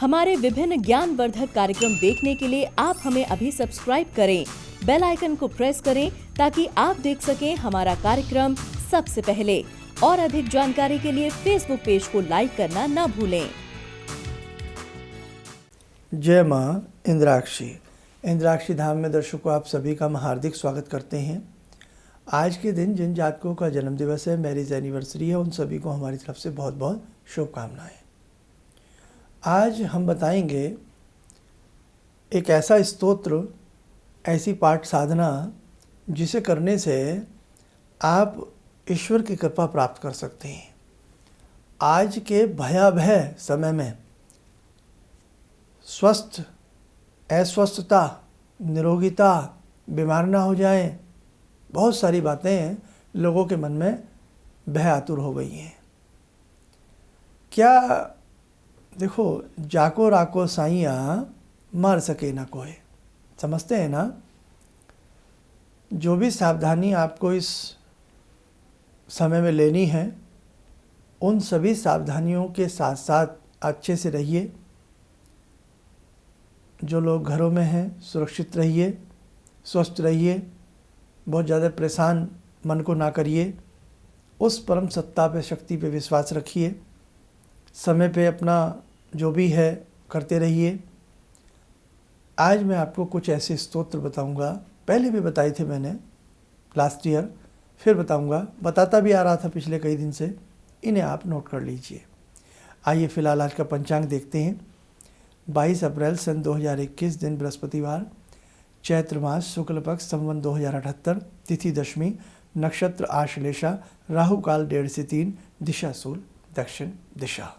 हमारे विभिन्न ज्ञानवर्धक कार्यक्रम देखने के लिए आप हमें अभी सब्सक्राइब करें, बेल आइकन को प्रेस करें ताकि आप देख सकें हमारा कार्यक्रम सबसे पहले। और अधिक जानकारी के लिए फेसबुक पेज को लाइक करना न भूलें। जय माँ इंद्राक्षी। इंद्राक्षी धाम में दर्शकों आप सभी का हम हार्दिक स्वागत करते हैं। आज के दिन जिन जातकों का जन्म दिवस है, मैरिज एनिवर्सरी है, उन सभी को हमारी तरफ से बहुत बहुत शुभकामनाएं। आज हम बताएंगे एक ऐसा स्तोत्र, ऐसी पाठ साधना जिसे करने से आप ईश्वर की कृपा प्राप्त कर सकते हैं। आज के भयावह समय में स्वस्थ, अस्वस्थता, निरोगिता, बीमार ना हो जाएं, बहुत सारी बातें लोगों के मन में भय आतुर हो गई हैं। क्या देखो, जाको राको साइया मार सके ना कोई, समझते हैं ना। जो भी सावधानी आपको इस समय में लेनी है, उन सभी सावधानियों के साथ साथ अच्छे से रहिए। जो लोग घरों में हैं, सुरक्षित रहिए, स्वस्थ रहिए, बहुत ज़्यादा परेशान मन को ना करिए। उस परम सत्ता पे, शक्ति पे विश्वास रखिए। समय पे अपना जो भी है करते रहिए। आज मैं आपको कुछ ऐसे स्तोत्र बताऊंगा, पहले भी बताए थे मैंने लास्ट ईयर, फिर बताऊंगा, बताता भी आ रहा था पिछले कई दिन से। इन्हें आप नोट कर लीजिए। आइए फिलहाल आज का पंचांग देखते हैं। 22 अप्रैल सन 2021, दिन बृहस्पतिवार, चैत्र मास, शुक्ल पक्ष, संवत 2078, तिथि दशमी, नक्षत्र आश्लेषा, राहु काल 1:30 से 3, दिशा सूल दक्षिण दिशा।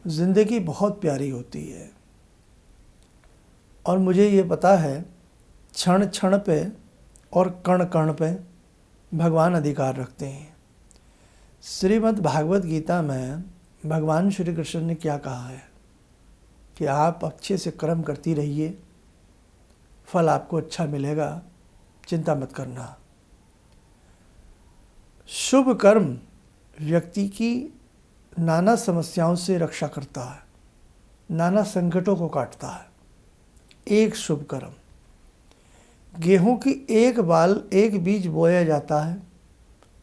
ज़िंदगी बहुत प्यारी होती है और मुझे ये पता है, क्षण क्षण पे और कण कण पे भगवान अधिकार रखते हैं। श्रीमद् भागवत गीता में भगवान श्री कृष्ण ने क्या कहा है कि आप अच्छे से कर्म करती रहिए, फल आपको अच्छा मिलेगा, चिंता मत करना। शुभ कर्म व्यक्ति की नाना समस्याओं से रक्षा करता है, नाना संकटों को काटता है। एक शुभ कर्म, गेहूं की एक बाल, एक बीज बोया जाता है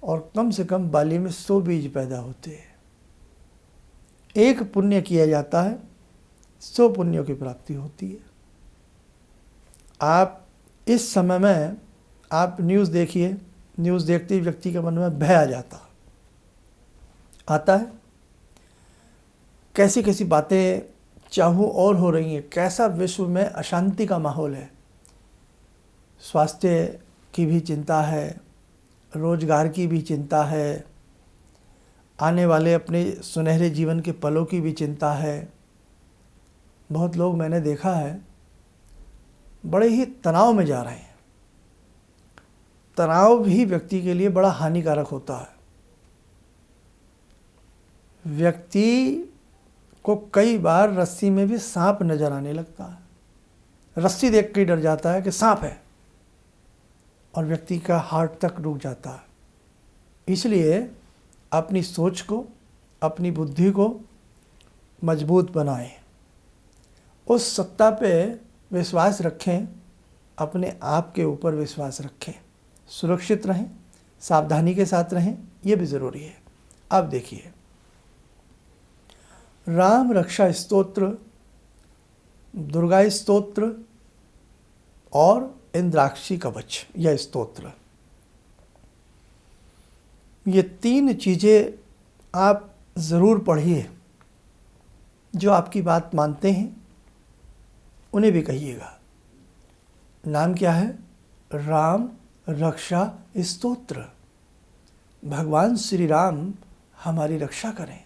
और कम से कम बाली में 100 बीज पैदा होते हैं। एक पुण्य किया जाता है, 100 पुण्यों की प्राप्ति होती है। आप इस समय में आप न्यूज़ देखिए, न्यूज़ देखते ही व्यक्ति के मन में भय आता है। कैसी कैसी बातें चाहूँ और हो रही हैं, कैसा विश्व में अशांति का माहौल है। स्वास्थ्य की भी चिंता है, रोजगार की भी चिंता है, आने वाले अपने सुनहरे जीवन के पलों की भी चिंता है। बहुत लोग मैंने देखा है बड़े ही तनाव में जा रहे हैं। तनाव भी व्यक्ति के लिए बड़ा हानिकारक होता है। व्यक्ति को कई बार रस्सी में भी सांप नजर आने लगता है। रस्सी देख के ही डर जाता है कि सांप है और व्यक्ति का हार्ट तक रुक जाता है। इसलिए अपनी सोच को, अपनी बुद्धि को मजबूत बनाएं, उस सत्ता पे विश्वास रखें, अपने आप के ऊपर विश्वास रखें, सुरक्षित रहें, सावधानी के साथ रहें, ये भी ज़रूरी है। अब देखिए, राम रक्षा स्तोत्र, दुर्गा स्तोत्र और इंद्राक्षी कवच, यह स्तोत्र, ये 3 चीज़ें आप ज़रूर पढ़िए। जो आपकी बात मानते हैं उन्हें भी कहिएगा। नाम क्या है? राम रक्षा स्तोत्र। भगवान श्री राम हमारी रक्षा करें।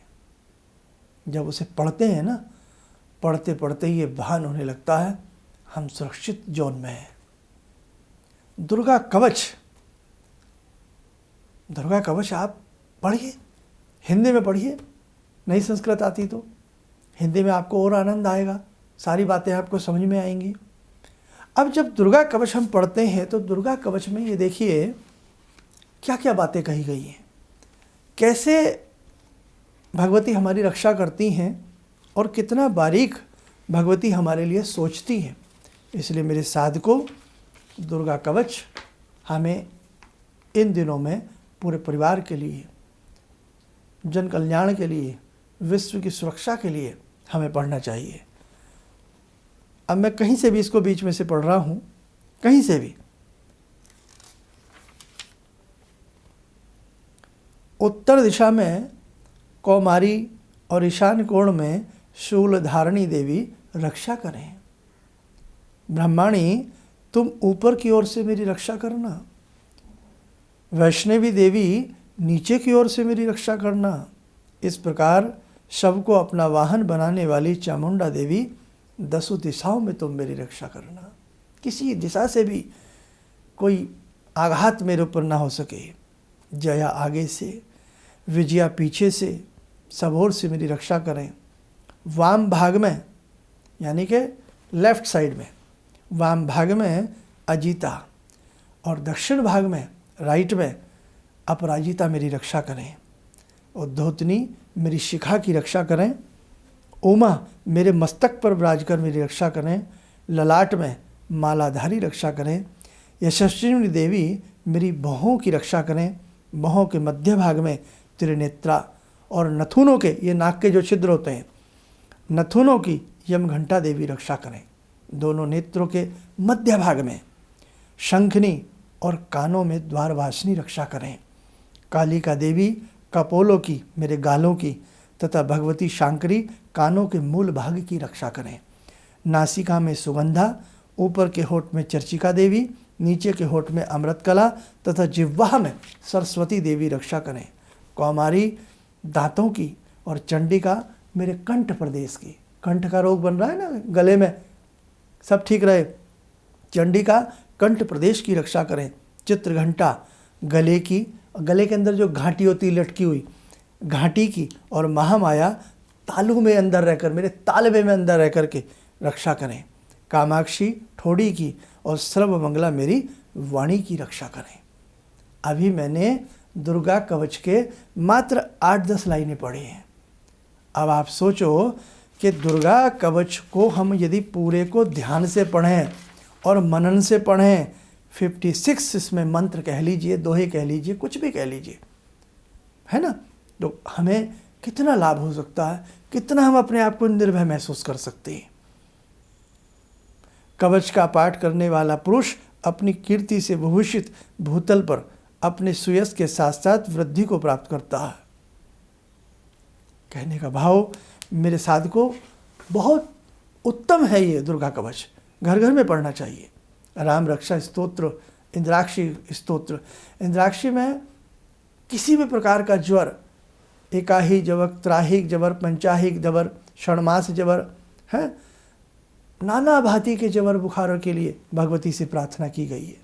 जब उसे पढ़ते हैं ना, पढ़ते पढ़ते ही ये भान होने लगता है हम सुरक्षित जोन में हैं। दुर्गा कवच, दुर्गा कवच आप पढ़िए, हिंदी में पढ़िए, नहीं संस्कृत आती तो हिंदी में आपको और आनंद आएगा, सारी बातें आपको समझ में आएंगी। अब जब दुर्गा कवच हम पढ़ते हैं तो दुर्गा कवच में ये देखिए क्या क्या बातें कही गई हैं, कैसे भगवती हमारी रक्षा करती हैं और कितना बारीक भगवती हमारे लिए सोचती हैं। इसलिए मेरे साधकों, दुर्गा कवच हमें इन दिनों में पूरे परिवार के लिए, जन कल्याण के लिए, विश्व की सुरक्षा के लिए हमें पढ़ना चाहिए। अब मैं कहीं से भी इसको बीच में से पढ़ रहा हूँ, कहीं से भी। उत्तर दिशा में कौमारी और ईशान कोण में शूल धारणी देवी रक्षा करें। ब्रह्माणी, तुम ऊपर की ओर से मेरी रक्षा करना। वैष्णवी देवी, नीचे की ओर से मेरी रक्षा करना। इस प्रकार शव को अपना वाहन बनाने वाली चामुंडा देवी, दसों दिशाओं में तुम मेरी रक्षा करना। किसी दिशा से भी कोई आघात मेरे ऊपर ना हो सके। जया आगे से, विजया पीछे से, सब ओर से मेरी रक्षा करें। वाम भाग में, यानी कि लेफ्ट साइड में, वाम भाग में अजीता और दक्षिण भाग में, राइट में अपराजिता मेरी रक्षा करें। उद्धोतनी मेरी शिखा की रक्षा करें। उमा मेरे मस्तक पर विराज कर मेरी रक्षा करें। ललाट में मालाधारी रक्षा करें। यशस्विनी देवी मेरी भौहों की रक्षा करें। भौहों के मध्य भाग में त्रिनेत्रा और नथुनों के, ये नाक के जो छिद्र होते हैं, नथुनों की यमघंटा देवी रक्षा करें। दोनों नेत्रों के मध्य भाग में शंखनी और कानों में द्वारवासिनी रक्षा करें। कालिका देवी कपोलों की, मेरे गालों की, तथा भगवती शांकरी कानों के मूल भाग की रक्षा करें। नासिका में सुगंधा, ऊपर के होठ में चर्चिका देवी, नीचे के होठ में अमृतकला तथा जिह्वा में सरस्वती देवी रक्षा करें। कौमारी दांतों की और चंडिका मेरे कंठ प्रदेश की, कंठ का रोग बन रहा है ना गले में, सब ठीक रहे। चंडिका कंठ प्रदेश की रक्षा करें। चित्रघंटा गले की, गले के अंदर जो घाटी होती लटकी हुई, घाटी की, और महामाया तालू में अंदर रहकर, मेरे तालवे में अंदर रह कर के रक्षा करें। कामाक्षी ठोड़ी की और सर्वमंगला मेरी वाणी की रक्षा करें। अभी मैंने दुर्गा कवच के मात्र 8-10 लाइनें पढ़ी हैं। अब आप सोचो कि दुर्गा कवच को हम यदि पूरे को ध्यान से पढ़ें और मनन से पढ़ें, 56 इसमें मंत्र कह लीजिए, दोहे कह लीजिए, कुछ भी कह लीजिए, है ना, तो हमें कितना लाभ हो सकता है, कितना हम अपने आप को निर्भय महसूस कर सकते हैं। कवच का पाठ करने वाला पुरुष अपनी कीर्ति से विभूषित भूतल पर अपने सुयश के साथ साथ वृद्धि को प्राप्त करता है। कहने का भाव, मेरे साधकों, बहुत उत्तम है ये दुर्गा कवच, घर घर में पढ़ना चाहिए। राम रक्षा स्तोत्र, इंद्राक्षी स्तोत्र। इंद्राक्षी में किसी भी प्रकार का ज्वर, एकाही जबर, त्राहिक जबर, पंचाहिक जबर, षणमास जबर है, नाना भांति के जबर बुखारों के लिए भगवती से प्रार्थना की गई है।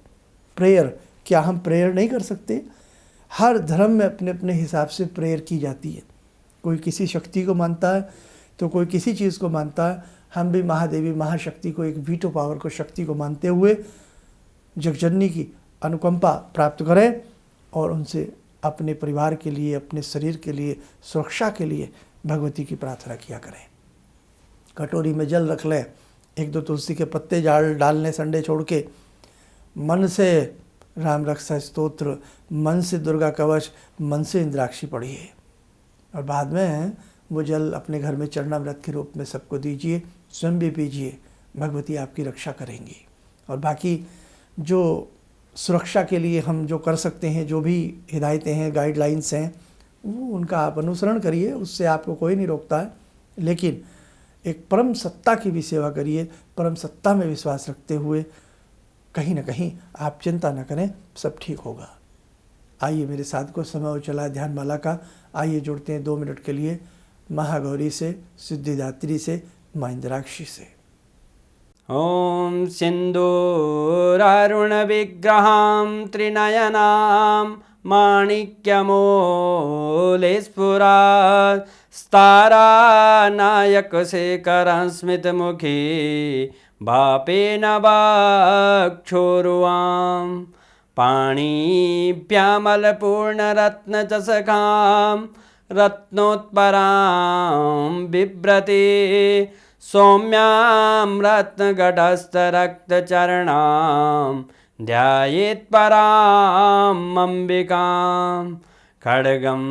प्रेयर, क्या हम प्रेयर नहीं कर सकते? हर धर्म में अपने अपने हिसाब से प्रेयर की जाती है। कोई किसी शक्ति को मानता है तो कोई किसी चीज़ को मानता है। हम भी महादेवी महाशक्ति को, एक वीटो पावर को, शक्ति को मानते हुए जगजननी की अनुकंपा प्राप्त करें और उनसे अपने परिवार के लिए, अपने शरीर के लिए, सुरक्षा के लिए भगवती की प्रार्थना किया करें। कटोरी में जल रख लें, 1-2 तुलसी के पत्ते डालने संडे छोड़ के, मन से राम रक्षा स्तोत्र, मन से दुर्गा कवच, मन से इंद्राक्षी पढ़िए और बाद में वो जल अपने घर में चरणामृत के रूप में सबको दीजिए, स्वयं भी पीजिए। भगवती आपकी रक्षा करेंगी। और बाकी जो सुरक्षा के लिए हम जो कर सकते हैं, जो भी हिदायतें हैं, गाइडलाइंस हैं, वो उनका आप अनुसरण करिए, उससे आपको कोई नहीं रोकता है। लेकिन एक परम सत्ता की भी सेवा करिए, परम सत्ता में विश्वास रखते हुए कहीं ना कहीं आप चिंता न करें, सब ठीक होगा। आइए मेरे साथ को समय हो चला है ध्यान माला का। आइए जुड़ते हैं 2 मिनट के लिए महागौरी से, सिद्धिदात्री से, माँ इंद्राक्षी से। ॐ सिन्दूरारुणविग्रहां त्रिनयनां माणिक्यमूलस्फुरात् स्तारानायकशेखरं स्मितमुखी भापेन वाक्छोरुवां पाणिभ्यामलपूर्णरत्नचषकां रत्नोत्परां बिभ्रति सौम्यां रत्नघटस्थरक्तचरणां ध्यायेत् पराम् अम्बिकां खड्गं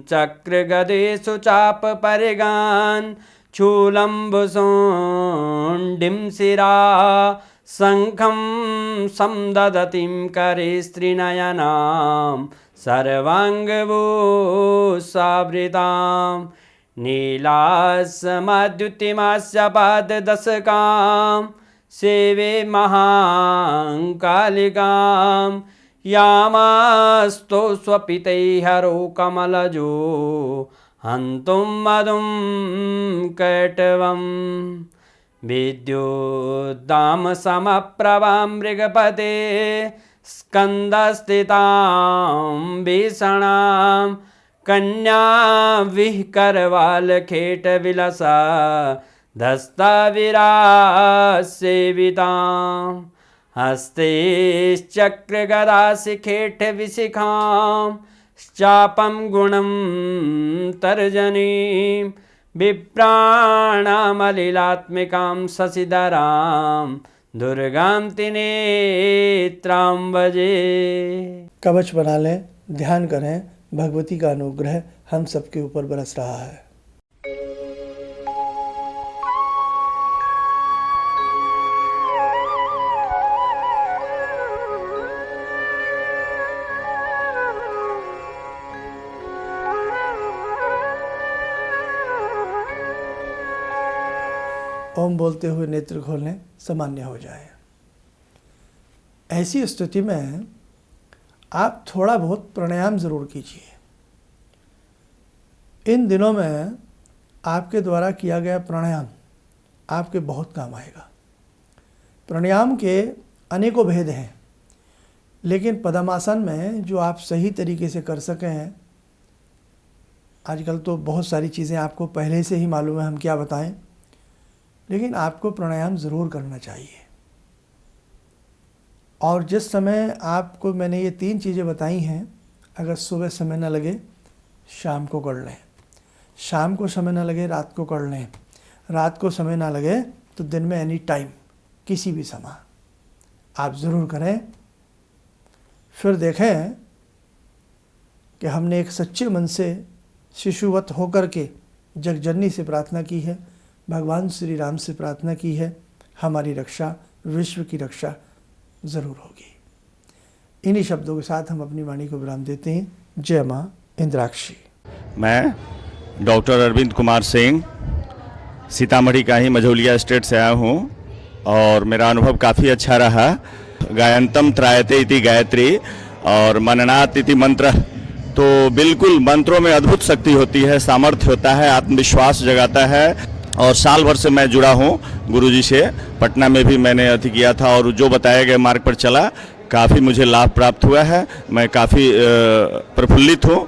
चक्रगदेषु चापपरिगान् चूलम्बुसुण्डिं शिरा शङ्खं संदधतीं करे स्त्रीनयनां सर्वाङ्गभूषावृतां नीलास्मद्युतिमास्य पाददशकां सेवे महाकालिकां यामास्तो स्वपितैहरो कमलजो हन्तुं मधुं कैटवम् विद्युद्दाम समप्रभां मृगपते स्कन्दस्थितां भीषणां कन्या विहकरवालखेटविलसा धस्ताविरासेवितां हस्तैश्चक्रगदाशिखेटविशिखां चापं गुणं तर्जनीं विप्राणामलिलात्मिकां शशिधरां दुर्गां त्रिनेत्रां भजे। कवच बना लें, ध्यान करें, भगवती का अनुग्रह हम सबके ऊपर बरस रहा है। ओम बोलते हुए नेत्र खोलें, सामान्य हो जाए। ऐसी स्थिति में आप थोड़ा बहुत प्राणायाम ज़रूर कीजिए। इन दिनों में आपके द्वारा किया गया प्राणायाम आपके बहुत काम आएगा। प्राणायाम के अनेकों भेद हैं, लेकिन पद्मासन में जो आप सही तरीके से कर सकें, आजकल तो बहुत सारी चीज़ें आपको पहले से ही मालूम है, हम क्या बताएं, लेकिन आपको प्राणायाम ज़रूर करना चाहिए। और जिस समय आपको मैंने ये 3 चीज़ें बताई हैं, अगर सुबह समय न लगे शाम को कर लें, शाम को समय न लगे रात को कर लें, रात को समय ना लगे तो दिन में एनी टाइम किसी भी समय आप ज़रूर करें। फिर देखें कि हमने एक सच्चे मन से शिशुवत होकर के जगजननी से प्रार्थना की है, भगवान श्री राम से प्रार्थना की है, हमारी रक्षा, विश्व की रक्षा ज़रूर होगी। इन्हीं शब्दों के साथ हम अपनी वाणी को विराम देते हैं। जय माँ इंद्राक्षी। मैं डॉक्टर अरविंद कुमार सिंह सीतामढ़ी का ही मझौलिया स्टेट से आया हूँ और मेरा अनुभव काफ़ी अच्छा रहा। गायंतम त्रायते इति गायत्री और मननात् इति मंत्र, तो बिल्कुल मंत्रों में अद्भुत शक्ति होती है, सामर्थ्य होता है, आत्मविश्वास जगाता है। और साल भर से मैं जुड़ा हूँ गुरुजी से, पटना में भी मैंने अति किया था और जो बताए गए मार्ग पर चला, काफ़ी मुझे लाभ प्राप्त हुआ है। मैं काफ़ी प्रफुल्लित हूँ।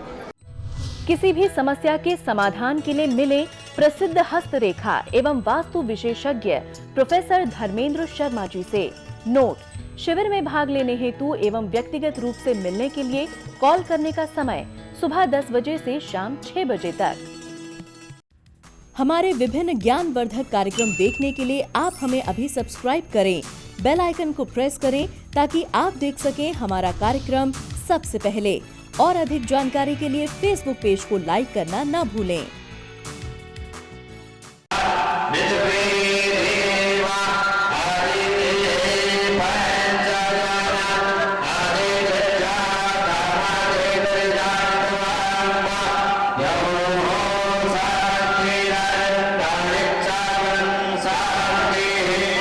किसी भी समस्या के समाधान के लिए मिले प्रसिद्ध हस्तरेखा एवं वास्तु विशेषज्ञ प्रोफेसर धर्मेंद्र शर्मा जी से। नोट: शिविर में भाग लेने हेतु एवं व्यक्तिगत रूप से मिलने के लिए कॉल करने का समय सुबह 10 बजे से शाम 6 बजे तक। हमारे विभिन्न ज्ञानवर्धक कार्यक्रम देखने के लिए आप हमें अभी सब्सक्राइब करें, बेल आइकन को प्रेस करें ताकि आप देख सकें हमारा कार्यक्रम सबसे पहले। और अधिक जानकारी के लिए फेसबुक पेज को लाइक करना न भूलें।